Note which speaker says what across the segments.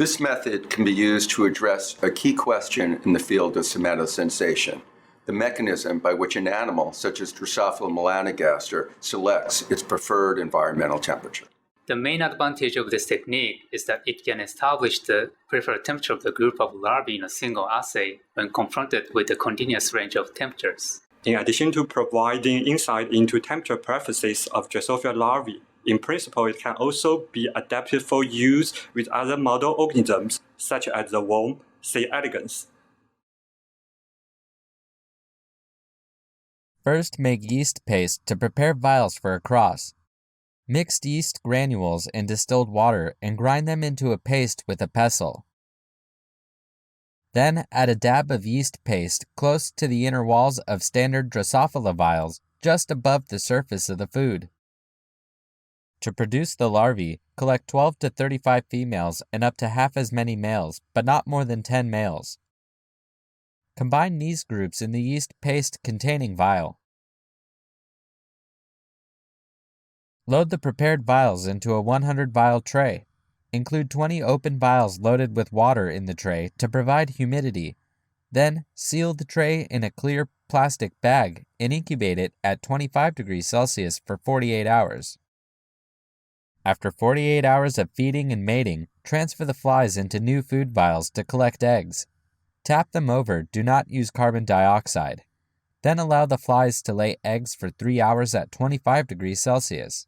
Speaker 1: This method can be used to address a key question in the field of somatosensation, the mechanism by which an animal, such as Drosophila melanogaster, selects its preferred environmental temperature.
Speaker 2: The main advantage of this technique is that it can establish the preferred temperature of the group of larvae in a single assay when confronted with a continuous range of temperatures.
Speaker 3: In addition to providing insight into temperature preferences of Drosophila larvae, in principle, it can also be adapted for use with other model organisms, such as the worm C. elegans.
Speaker 4: First, make yeast paste to prepare vials for a cross. Mix yeast granules in distilled water and grind them into a paste with a pestle. Then add a dab of yeast paste close to the inner walls of standard Drosophila vials, just above the surface of the food. To produce the larvae, collect 12 to 35 females and up to half as many males, but not more than 10 males. Combine these groups in the yeast paste containing vial. Load the prepared vials into a 100 vial tray. Include 20 open vials loaded with water in the tray to provide humidity. Then seal the tray in a clear plastic bag and incubate it at 25 degrees Celsius for 48 hours. After 48 hours of feeding and mating, transfer the flies into new food vials to collect eggs. Tap them over, do not use carbon dioxide. Then allow the flies to lay eggs for 3 hours at 25 degrees Celsius.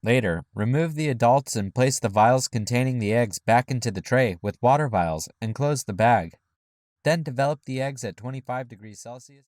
Speaker 4: Later, remove the adults and place the vials containing the eggs back into the tray with water vials and close the bag. Then develop the eggs at 25 degrees Celsius.